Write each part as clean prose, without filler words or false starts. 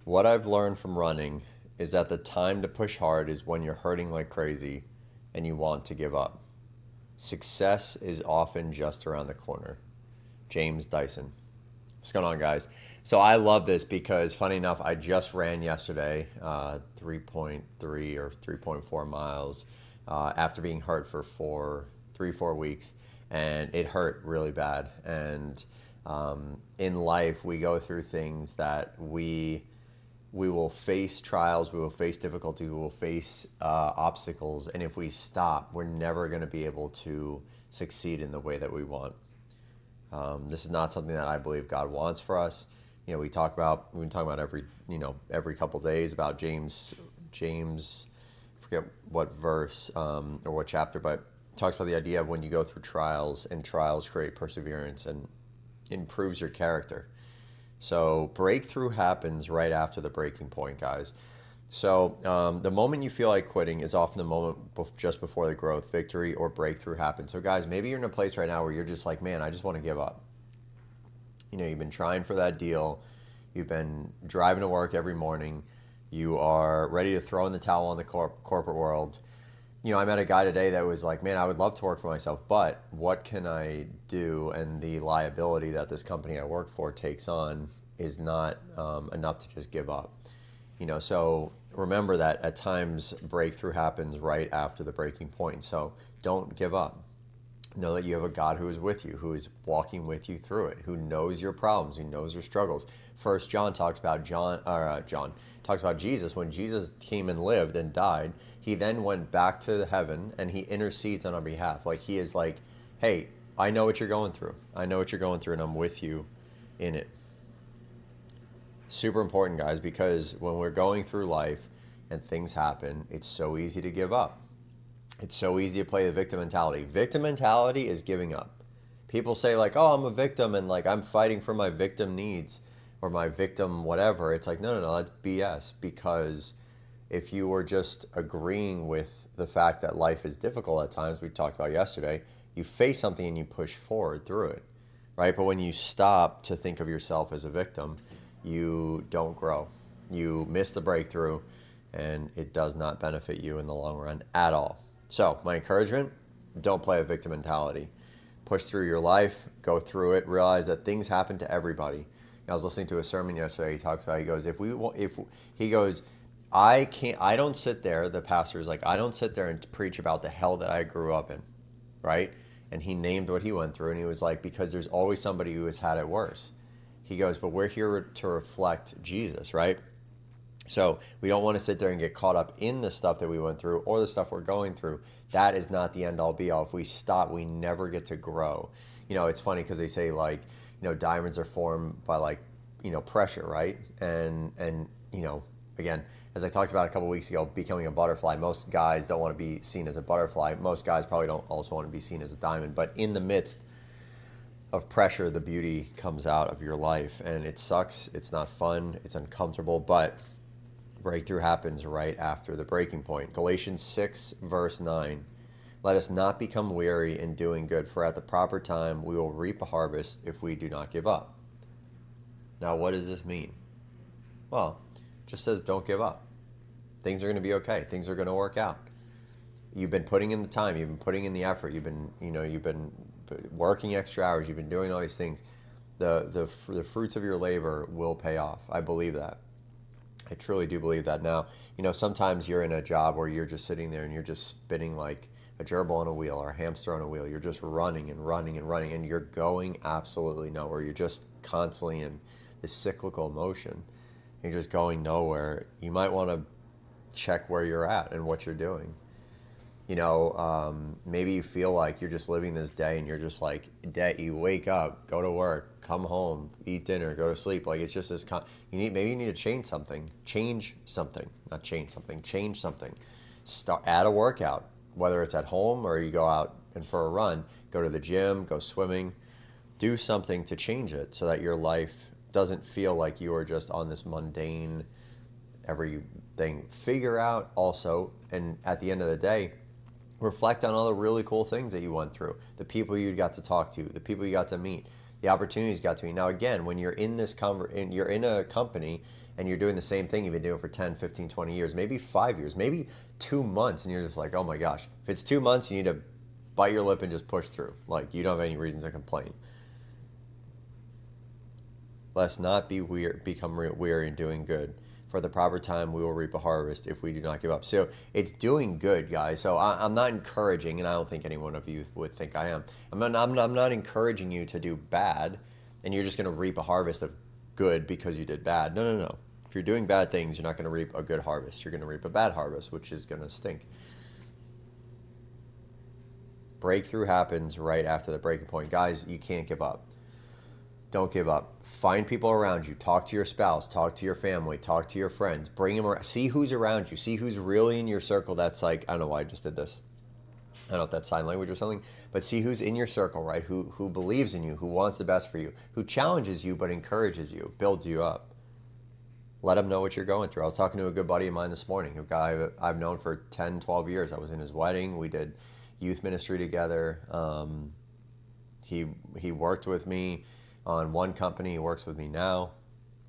What I've learned from running is that the time to push hard is when you're hurting like crazy and you want to give up. Success is often just around the corner. James Dyson. What's going on, guys? So I love this because, funny enough, I just ran yesterday 3.3 or 3.4 miles after being hurt for 4 weeks, and it hurt really bad. And in life, we go through things that we will face trials, we will face difficulty, we will face obstacles, and if we stop, we're never going to be able to succeed in the way that we want. This is not something that I believe God wants for us. We've been talking about every couple of days about James, I forget what verse or what chapter, but it talks about the idea of when you go through trials, and trials create perseverance and improves your character. So breakthrough happens right after the breaking point, guys. So the moment you feel like quitting is often the moment just before the growth, victory, or breakthrough happens. So guys, maybe you're in a place right now where you're just like, man, I just want to give up. You've been trying for that deal. You've been driving to work every morning. You are ready to throw in the towel on the corporate world. I met a guy today that was like, man, I would love to work for myself, but what can I do? And the liability that this company I work for takes on is not enough to just give up. So remember that at times breakthrough happens right after the breaking point. So don't give up. Know that you have a God who is with you, who is walking with you through it, who knows your problems, who knows your struggles. First John talks about John talks about Jesus. When Jesus came and lived and died, he then went back to heaven and he intercedes on our behalf. Like he is like, hey, I know what you're going through. I know what you're going through, and I'm with you in it. Super important, guys, because when we're going through life and things happen, it's so easy to give up. It's so easy to play the victim mentality. Victim mentality is giving up. People say like, oh, I'm a victim and like I'm fighting for my victim needs or my victim whatever. It's like, no, that's BS, because if you were just agreeing with the fact that life is difficult at times, we talked about yesterday, you face something and you push forward through it, right? But when you stop to think of yourself as a victim, you don't grow. You miss the breakthrough, and it does not benefit you in the long run at all. So my encouragement, don't play a victim mentality. Push through your life, go through it, realize that things happen to everybody. I was listening to a sermon yesterday. He talks about, he goes, I don't sit there, the pastor is like, I don't sit there and preach about the hell that I grew up in, right? And he named what he went through, and he was like, because there's always somebody who has had it worse. He goes, but we're here to reflect Jesus, right? So we don't want to sit there and get caught up in the stuff that we went through or the stuff we're going through. That is not the end all be all. If we stop, we never get to grow. It's funny because they say like, diamonds are formed by like, pressure, right? And again, as I talked about a couple weeks ago, becoming a butterfly, most guys don't want to be seen as a butterfly. Most guys probably don't also want to be seen as a diamond. But in the midst of pressure, the beauty comes out of your life. And it sucks. It's not fun. It's uncomfortable. But breakthrough happens right after the breaking point. Galatians 6, verse 9. Let us not become weary in doing good, for at the proper time we will reap a harvest if we do not give up. Now, what does this mean? Well, it just says don't give up. Things are going to be okay. Things are going to work out. You've been putting in the time. You've been putting in the effort. You've been working extra hours. You've been doing all these things. The fruits of your labor will pay off. I believe that. I truly do believe that. Now, sometimes you're in a job where you're just sitting there and you're just spinning like a gerbil on a wheel or a hamster on a wheel. You're just running and running and running, and you're going absolutely nowhere. You're just constantly in this cyclical motion. You're just going nowhere. You might want to check where you're at and what you're doing. Maybe you feel like you're just living this day and you're just like, you wake up, go to work, come home, eat dinner, go to sleep. Like it's just this, maybe you need to change something, add a workout, whether it's at home or you go out and for a run, go to the gym, go swimming, do something to change it so that your life doesn't feel like you are just on this mundane everything. Figure out also, and at the end of the day, reflect on all the really cool things that you went through, the people you got to talk to, the people you got to meet, The opportunities got to me. Now, again, when you're in you're in a company and you're doing the same thing you've been doing for 10, 15, 20 years, maybe 5 years, maybe 2 months, and you're just like, oh my gosh. If it's 2 months, you need to bite your lip and just push through. Like, you don't have any reason to complain. Let's not become weary in doing good. For the proper time, we will reap a harvest if we do not give up. So it's doing good, guys. So I'm not encouraging, and I don't think any one of you would think I am. I'm not encouraging you to do bad, and you're just going to reap a harvest of good because you did bad. No, no, no. If you're doing bad things, you're not going to reap a good harvest. You're going to reap a bad harvest, which is going to stink. Breakthrough happens right after the breaking point. Guys, you can't give up. Don't give up. Find people around you. Talk to your spouse. Talk to your family. Talk to your friends. Bring them around. See who's around you. See who's really in your circle that's like, I don't know why I just did this. I don't know if that's sign language or something. But see who's in your circle, right? Who believes in you, who wants the best for you, who challenges you but encourages you, builds you up. Let them know what you're going through. I was talking to a good buddy of mine this morning, a guy I've known for 10, 12 years. I was in his wedding. We did youth ministry together. He worked with me on one company. He works with me now.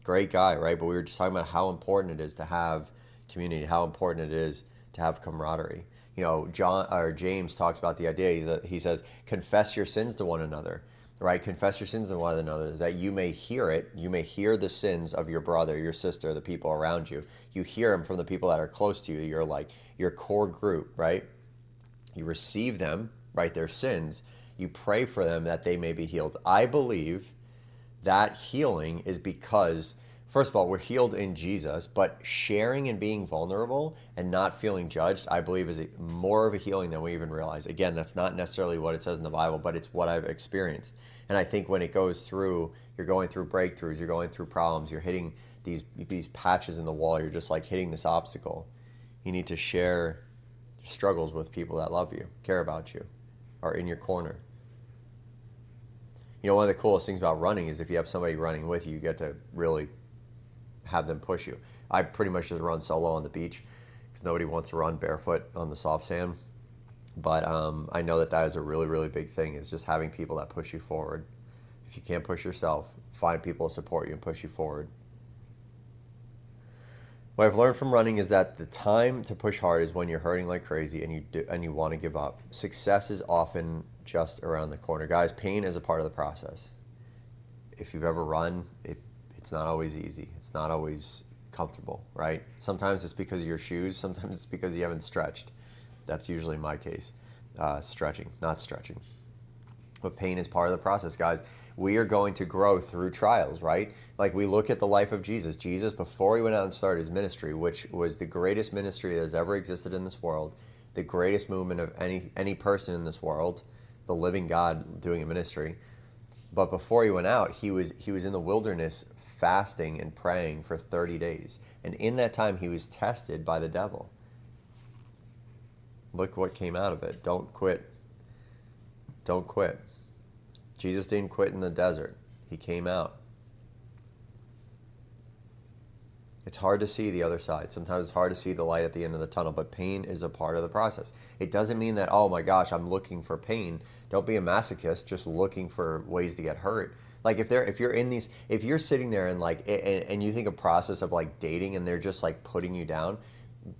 Great guy, right? But we were just talking about how important it is to have community, how important it is to have camaraderie. You know, James talks about the idea that he says, confess your sins to one another, right? Confess your sins to one another that you may hear it. You may hear the sins of your brother, your sister, the people around you. You hear them from the people that are close to you. You're like your core group, right? You receive them, right? Their sins. You pray for them that they may be healed. I believe that healing is because, first of all, we're healed in Jesus, but sharing and being vulnerable and not feeling judged, I believe, is more of a healing than we even realize. Again, that's not necessarily what it says in the Bible, but it's what I've experienced. And I think when it goes through, you're going through breakthroughs, you're going through problems, you're hitting these patches in the wall, you're just like hitting this obstacle. You need to share struggles with people that love you, care about you, are in your corner. You know, one of the coolest things about running is if you have somebody running with you, you get to really have them push you. I pretty much just run solo on the beach because nobody wants to run barefoot on the soft sand. But I know that is a really, really big thing, is just having people that push you forward. If you can't push yourself, find people to support you and push you forward. What I've learned from running is that the time to push hard is when you're hurting like crazy and you want to give up. Success is often just around the corner. Guys, pain is a part of the process. If you've ever run, it's not always easy. It's not always comfortable, right? Sometimes it's because of your shoes. Sometimes it's because you haven't stretched. That's usually my case. Stretching, not stretching. But pain is part of the process, guys. We are going to grow through trials, right? Like, we look at the life of Jesus. Jesus, before he went out and started his ministry, which was the greatest ministry that has ever existed in this world, the greatest movement of any person in this world, the living God doing a ministry. But before he went out, he was in the wilderness fasting and praying for 30 days. And in that time, he was tested by the devil. Look what came out of it. Don't quit. Don't quit. Jesus didn't quit in the desert. He came out. It's hard to see the other side. Sometimes it's hard to see the light at the end of the tunnel, but pain is a part of the process. It doesn't mean that, oh my gosh, I'm looking for pain. Don't be a masochist just looking for ways to get hurt. Like, if you're sitting there and you think a process of like dating and they're just like putting you down,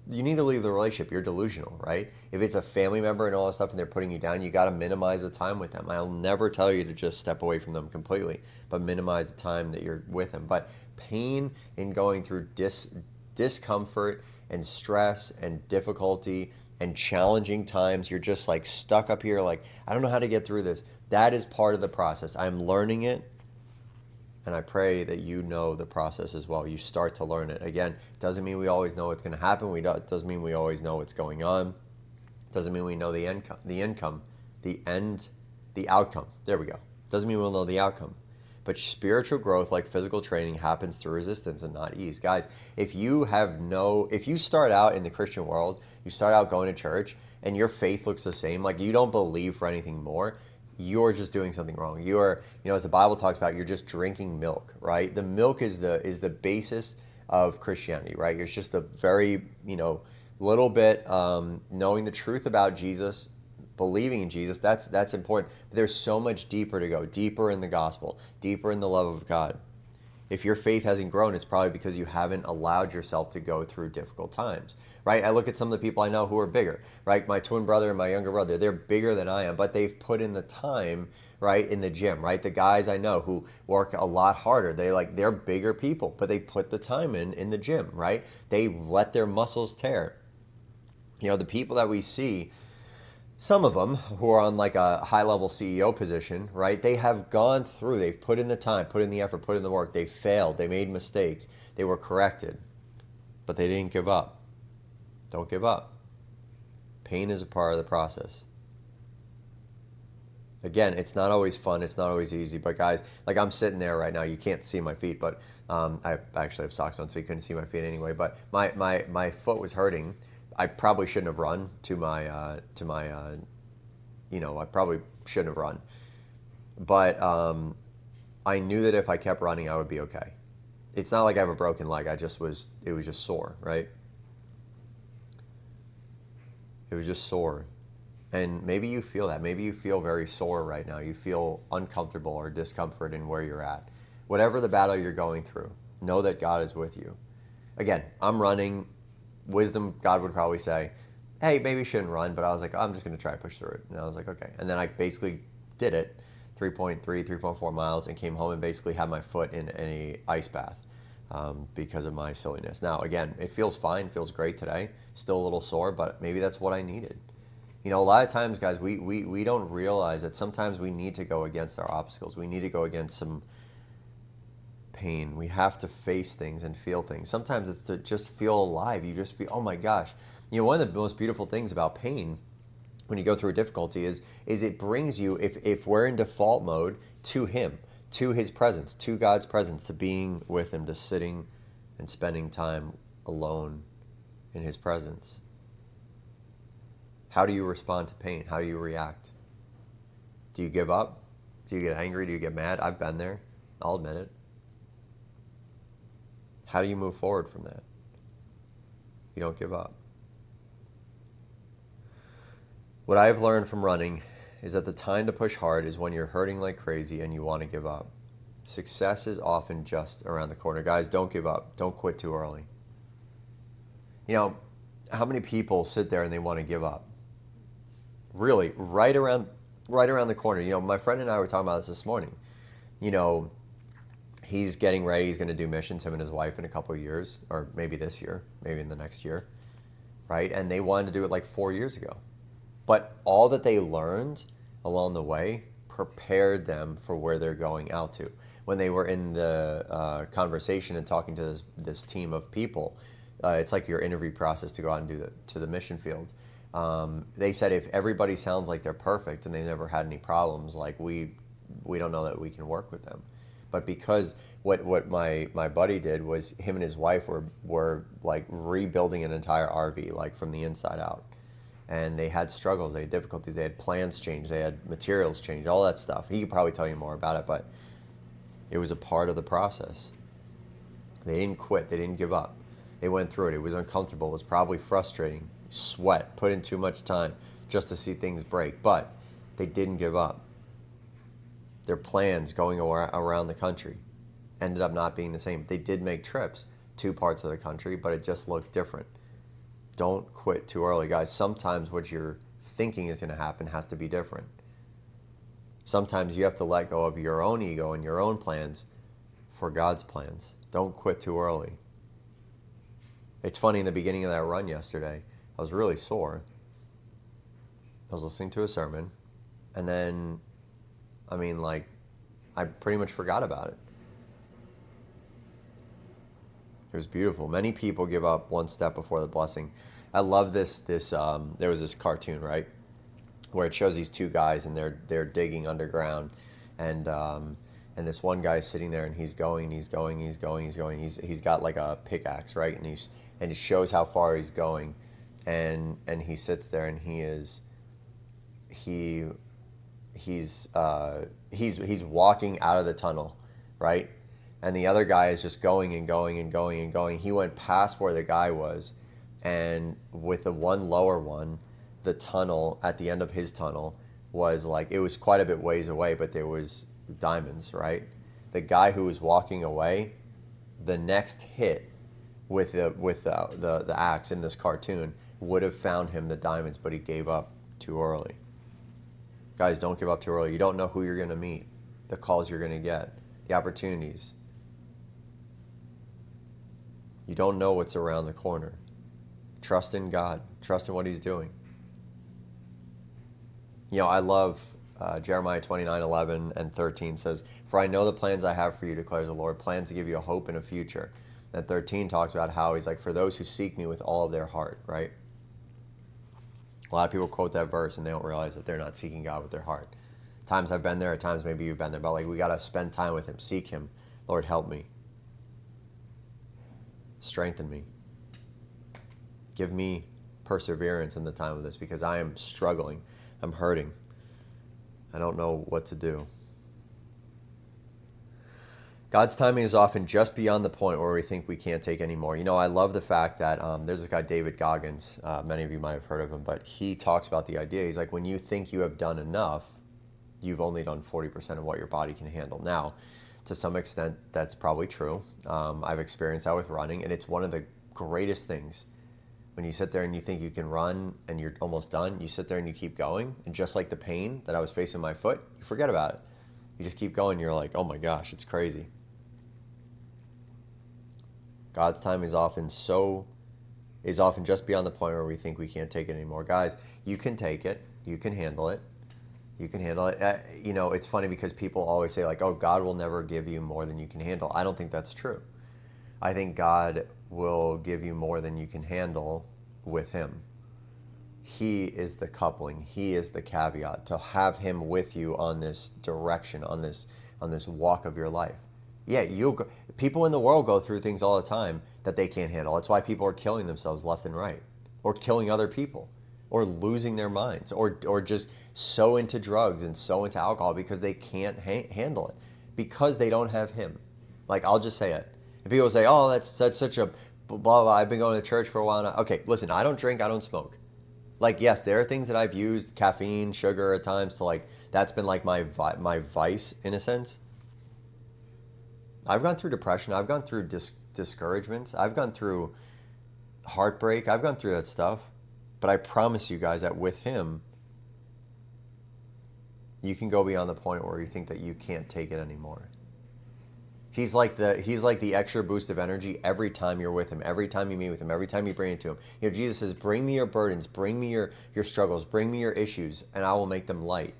you need to leave the relationship. You're delusional, right? If it's a family member and all that stuff and they're putting you down, you got to minimize the time with them. I'll never tell you to just step away from them completely, but minimize the time that you're with them. But pain in going through discomfort and stress and difficulty and challenging times, you're just like stuck up here like, I don't know how to get through this. That is part of the process. I'm learning it. And I pray that you know the process as well. You start to learn it. Again, it doesn't mean we always know what's going to happen. It doesn't mean we always know what's going on. It doesn't mean we know the outcome. There we go. It doesn't mean we'll know the outcome. But spiritual growth, like physical training, happens through resistance and not ease. Guys, if you start out in the Christian world, you start out going to church, and your faith looks the same, like you don't believe for anything more, you're just doing something wrong. You're, as the Bible talks about, you're just drinking milk, right? The milk is the basis of Christianity, right? It's just the very, little bit knowing the truth about Jesus, believing in Jesus, that's important. But there's so much deeper to go, deeper in the gospel, deeper in the love of God. If your faith hasn't grown, it's probably because you haven't allowed yourself to go through difficult times, right? I look at some of the people I know who are bigger, right? My twin brother and my younger brother, they're bigger than I am, but they've put in the time, right, in the gym, right? The guys I know who work a lot harder, they're bigger people, but they put the time in the gym, right? They let their muscles tear. The people that we see, some of them who are on like a high level CEO position, right? They have gone through, they've put in the time, put in the effort, put in the work. They failed, they made mistakes, they were corrected, but they didn't give up. Don't give up. Pain is a part of the process. Again, it's not always fun, it's not always easy, but guys, like I'm sitting there right now, you can't see my feet, but I actually have socks on, so you couldn't see my feet anyway, but my foot was hurting. I probably shouldn't have run I probably shouldn't have run. But I knew that if I kept running, I would be okay. It's not like I have a broken leg. It was just sore, right? It was just sore. And maybe you feel that. Maybe you feel very sore right now. You feel uncomfortable or discomfort in where you're at. Whatever the battle you're going through, know that God is with you. Again, I'm running. Wisdom, God would probably say, hey, maybe you shouldn't run, but I was like, I'm just going to try to push through it. And I was like, okay. And then I basically did it, 3.4 miles, and came home and basically had my foot in an ice bath because of my silliness. Now, again, it feels fine, feels great today. Still a little sore, but maybe that's what I needed. A lot of times, guys, we don't realize that sometimes we need to go against our obstacles. We need to go against some pain. We have to face things and feel things. Sometimes it's to just feel alive. You just feel, oh my gosh. One of the most beautiful things about pain when you go through a difficulty is it brings you, if we're in default mode, to Him, to His presence, to God's presence, to being with Him, to sitting and spending time alone in His presence. How do you respond to pain? How do you react? Do you give up? Do you get angry? Do you get mad? I've been there. I'll admit it. How do you move forward from that? You don't give up. What I've learned from running is that the time to push hard is when you're hurting like crazy and you want to give up. Success is often just around the corner. Guys, don't give up. Don't quit too early. How many people sit there and they want to give up? Really, right around the corner. My friend and I were talking about this morning. He's getting ready. He's going to do missions, him and his wife, in a couple of years, or maybe this year, maybe in the next year, right? And they wanted to do it like 4 years ago. But all that they learned along the way prepared them for where they're going out to. When they were in the conversation and talking to this team of people, it's like your interview process to go out and do to the mission field. They said if everybody sounds like they're perfect and they've never had any problems, like we don't know that we can work with them. But because what my buddy did was him and his wife were like rebuilding an entire RV, like from the inside out. And they had struggles, they had difficulties, they had plans changed, they had materials changed, all that stuff. He could probably tell you more about it, but it was a part of the process. They didn't quit, they didn't give up. They went through it. It was uncomfortable, it was probably frustrating, sweat, put in too much time just to see things break, but they didn't give up. Their plans going around the country ended up not being the same. They did make trips to parts of the country, but it just looked different. Don't quit too early, guys. Sometimes what you're thinking is going to happen has to be different. Sometimes you have to let go of your own ego and your own plans for God's plans. Don't quit too early. It's funny, in the beginning of that run yesterday, I was really sore. I was listening to a sermon, and then I pretty much forgot about it. It was beautiful. Many people give up one step before the blessing. I love this. There was this cartoon, right, where it shows these two guys and they're digging underground, and this one guy's sitting there and he's going. He's got like a pickaxe, right, and it shows how far he's going, and he sits there and he's walking out of the tunnel, right? And the other guy is just going and going and going and going. He went past where the guy was, and with the one lower one, the tunnel, at the end of his tunnel, was like, it was quite a bit ways away, but there was diamonds, right? The guy who was walking away, the next hit with the axe in this cartoon would have found him the diamonds, but he gave up too early. Guys, don't give up too early. You don't know who you're going to meet, the calls you're going to get, the opportunities. You don't know what's around the corner. Trust in God. Trust in what he's doing. You know, I love Jeremiah 29:11 and 13 says, "For I know the plans I have for you, declares the Lord, plans to give you a hope and a future." And 13 talks about how he's like, for those who seek me with all of their heart, right? A lot of people quote that verse and they don't realize that they're not seeking God with their heart. Times I've been there, at times maybe you've been there, but like, we got to spend time with him, seek him. Lord, help me. Strengthen me. Give me perseverance in the time of this, because I am struggling. I'm hurting. I don't know what to do. God's timing is often just beyond the point where we think we can't take anymore. You know, I love the fact that there's this guy, David Goggins. Many of you might have heard of him, but he talks about the idea. He's like, when you think you have done enough, you've only done 40% of what your body can handle. Now, to some extent, that's probably true. I've experienced that with running, and it's one of the greatest things. When you sit there and you think you can run and you're almost done, you sit there and you keep going. And just like the pain that I was facing with my foot, you forget about it. You just keep going. You're like, oh my gosh, it's crazy. God's time is often just beyond the point where we think we can't take it anymore. Guys, you can take it. You can handle it. You can handle it. You know, it's funny because people always say like, oh, God will never give you more than you can handle. I don't think that's true. I think God will give you more than you can handle with him. He is the coupling. He is the caveat to have him with you on this direction, on this walk of your life. Yeah, people in the world go through things all the time that they can't handle. That's why people are killing themselves left and right, or killing other people, or losing their minds, or just so into drugs and so into alcohol because they can't handle it, because they don't have him. Like, I'll just say it. And people say, oh, that's such a blah, blah, I've been going to church for a while now. Okay, listen, I don't drink, I don't smoke. Like, yes, there are things that I've used, caffeine, sugar at times, to like, that's been like my vice in a sense. I've gone through depression. I've gone through discouragements. I've gone through heartbreak. I've gone through that stuff. But I promise you guys that with him, you can go beyond the point where you think that you can't take it anymore. He's like the extra boost of energy every time you're with him, every time you meet with him, every time you bring it to him. You know, Jesus says, bring me your burdens, bring me your struggles, bring me your issues, and I will make them light.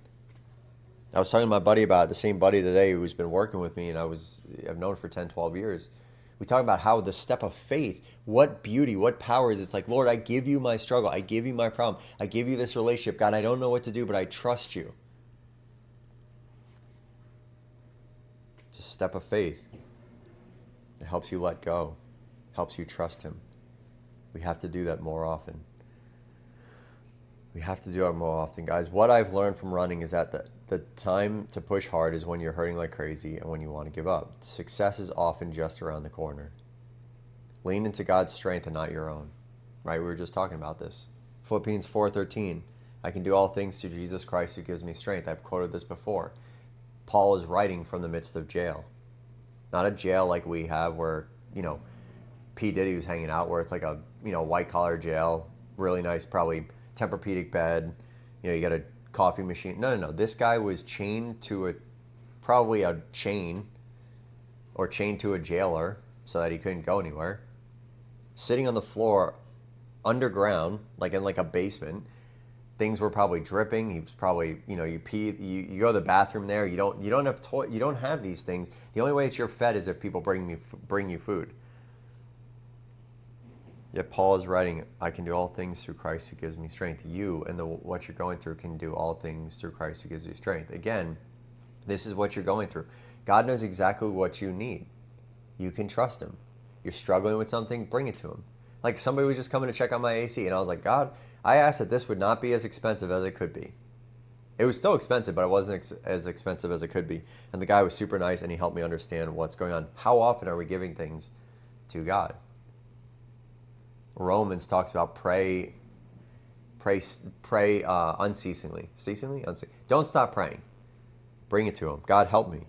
I was talking to my buddy about it, the same buddy today who's been working with me, and I've known for 10, 12 years. We talk about how the step of faith, what beauty, what power is. It's like, Lord, I give you my struggle. I give you my problem. I give you this relationship. God, I don't know what to do, but I trust you. It's a step of faith. It helps you let go, helps you trust him. We have to do that more often. We have to do it more often, guys. What I've learned from running is that the time to push hard is when you're hurting like crazy and when you want to give up. Success is often just around the corner. Lean into God's strength and not your own. Right? We were just talking about this. Philippians 4:13. I can do all things through Jesus Christ who gives me strength. I've quoted this before. Paul is writing from the midst of jail. Not a jail like we have where, you know, P. Diddy was hanging out, where it's like a, you know, white collar jail, really nice, probably Tempur-Pedic bed, you know, you got a coffee machine. No. This guy was chained to probably a chain, or chained to a jailer so that he couldn't go anywhere, sitting on the floor underground, like in like a basement. Things were probably dripping. He was probably, you know, you go to the bathroom there. You don't have these things. The only way that you're fed is if people bring you food. Yet Paul is writing, I can do all things through Christ who gives me strength. You and what you're going through can do all things through Christ who gives you strength. Again, this is what you're going through. God knows exactly what you need. You can trust him. You're struggling with something, bring it to him. Like, somebody was just coming to check on my AC, and I was like, God, I asked that this would not be as expensive as it could be. It was still expensive, but it wasn't as expensive as it could be. And the guy was super nice, and he helped me understand what's going on. How often are we giving things to God? Romans talks about pray Pray unceasingly. Don't stop praying. Bring it to him. God, help me.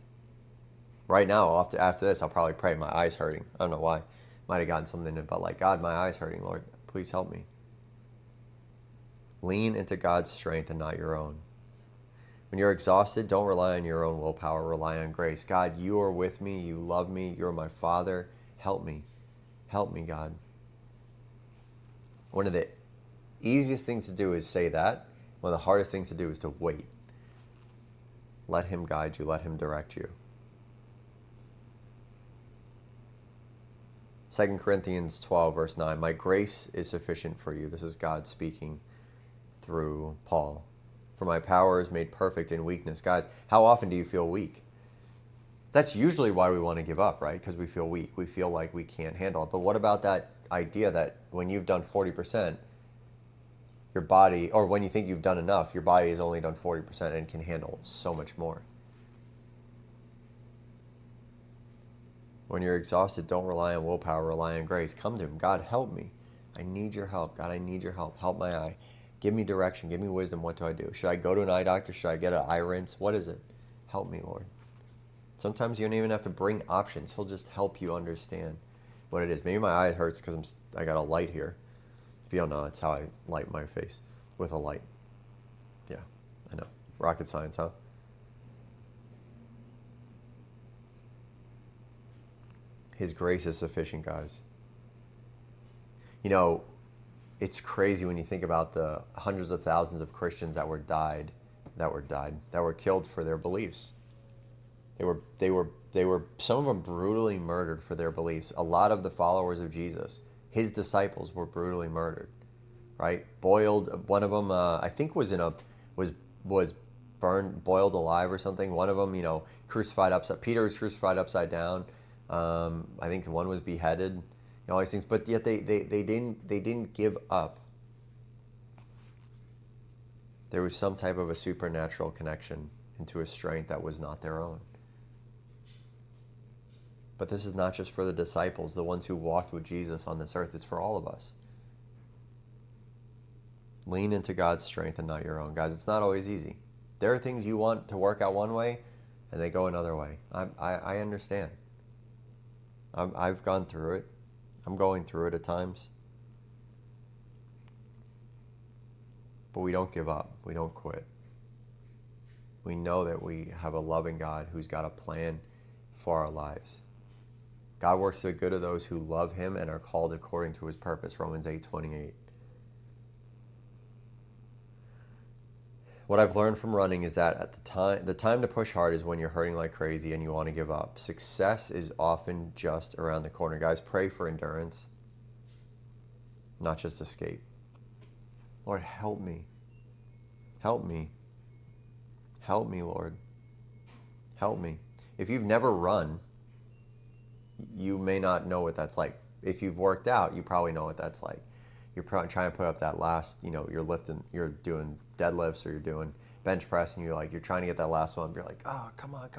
Right now, after this, I'll probably pray. My eye's hurting. I don't know why. Might have gotten something in, but like, God, my eye's hurting. Lord, please help me. Lean into God's strength and not your own. When you're exhausted, don't rely on your own willpower. Rely on grace. God, you are with me. You love me. You're my Father. Help me. Help me, God. One of the easiest things to do is say that. One of the hardest things to do is to wait. Let him guide you. Let him direct you. 2 Corinthians 12, verse 9. My grace is sufficient for you. This is God speaking through Paul. For my power is made perfect in weakness. Guys, how often do you feel weak? That's usually why we want to give up, right? Because we feel weak. We feel like we can't handle it. But what about that idea that when you've done 40%, your body, or when you think you've done enough, your body has only done 40% and can handle so much more? When you're exhausted, don't rely on willpower, rely on grace. Come to him. God, help me. I need your help. God, I need your help. Help my eye. Give me direction. Give me wisdom. What do I do? Should I go to an eye doctor? Should I get an eye rinse? What is it? Help me, Lord. Sometimes you don't even have to bring options. He'll just help you understand what it is. Maybe my eye hurts because I got a light here. If you don't know, that's how I light my face, with a light. Yeah, I know. Rocket science, huh? His grace is sufficient, guys. You know, it's crazy when you think about the hundreds of thousands of Christians that were killed for their beliefs. They were some of them brutally murdered for their beliefs. A lot of the followers of Jesus, his disciples, were brutally murdered, right? Boiled. One of them, I think, was burned, boiled alive or something. One of them, crucified upside. Peter was crucified upside down. I think one was beheaded. All these things, but yet they didn't give up. There was some type of a supernatural connection into a strength that was not their own. But this is not just for the disciples, the ones who walked with Jesus on this earth. It's for all of us. Lean into God's strength and not your own. Guys, it's not always easy. There are things you want to work out one way, and they go another way. I understand. I've gone through it. I'm going through it at times. But we don't give up. We don't quit. We know that we have a loving God who's got a plan for our lives. God works the good of those who love him and are called according to his purpose, Romans 8:28. What I've learned from running is that the time to push hard is when you're hurting like crazy and you want to give up. Success is often just around the corner. Guys, pray for endurance, not just escape. Lord, help me. Help me. Help me, Lord. Help me. If you've never run, you may not know what that's like. If you've worked out, you probably know what that's like. You're trying to put up that last, you're doing deadlifts or you're doing bench press and you're trying to get that last one. You're like, oh, come on.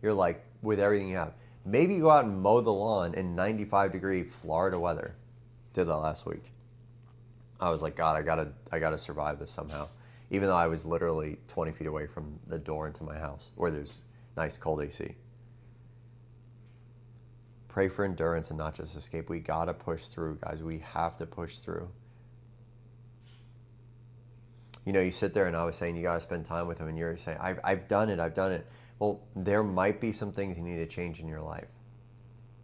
You're like, with everything you have. Maybe you go out and mow the lawn in 95-degree Florida weather. Did that last week. I was like, God, I gotta survive this somehow. Even though I was literally 20 feet away from the door into my house where there's nice cold AC. Pray for endurance and not just escape. We gotta push through, guys. We have to push through. You sit there and I was saying you gotta spend time with him and you're saying, I've done it. Well, there might be some things you need to change in your life.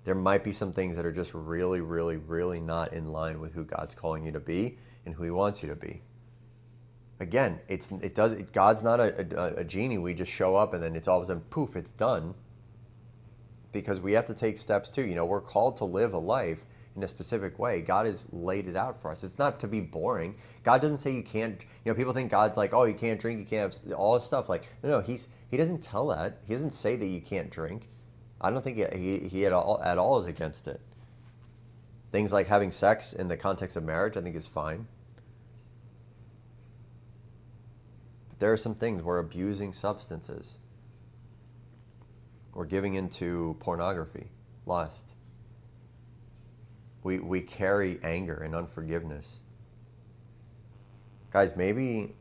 There might be some things that are just really, really, really not in line with who God's calling you to be and who he wants you to be. Again, God's not a genie. We just show up and then it's all of a sudden, poof, it's done. Because we have to take steps too. We're called to live a life in a specific way. God has laid it out for us. It's not to be boring. God doesn't say you can't. People think God's like, oh, you can't drink, you can't have all this stuff. No, he doesn't tell that. He doesn't say that you can't drink. I don't think he at all is against it. Things like having sex in the context of marriage, I think is fine. But there are some things we're abusing substances. We're giving into pornography, lust. We carry anger and unforgiveness. Guys, maybe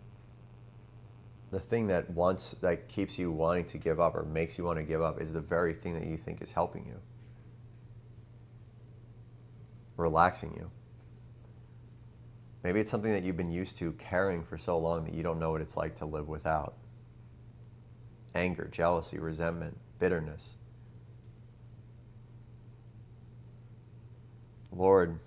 the thing that keeps you wanting to give up or makes you want to give up is the very thing that you think is helping you, relaxing you. Maybe it's something that you've been used to carrying for so long that you don't know what it's like to live without. Anger, jealousy, resentment, bitterness. Lord,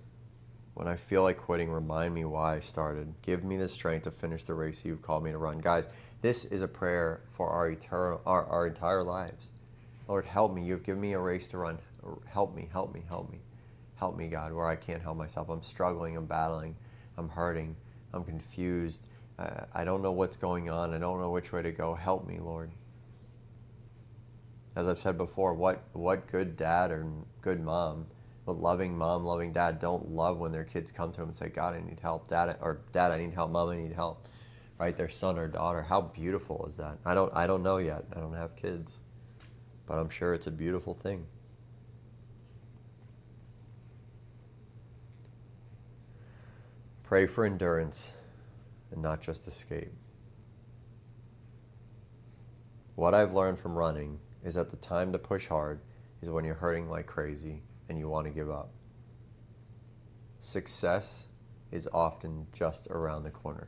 when I feel like quitting, remind me why I started. Give me the strength to finish the race you've called me to run. Guys, this is a prayer for our entire lives. Lord, help me. You've given me a race to run. Help me, help me, help me. Help me, God, where I can't help myself. I'm struggling, I'm battling, I'm hurting, I'm confused. I don't know what's going on. I don't know which way to go. Help me, Lord. As I've said before, what good dad or good mom, what loving mom, loving dad don't love when their kids come to them and say, God, I need help. Dad, I need help. Mom, I need help. Right? Their son or daughter. How beautiful is that? I don't know yet. I don't have kids. But I'm sure it's a beautiful thing. Pray for endurance and not just escape. What I've learned from running is that the time to push hard is when you're hurting like crazy and you want to give up. Success is often just around the corner.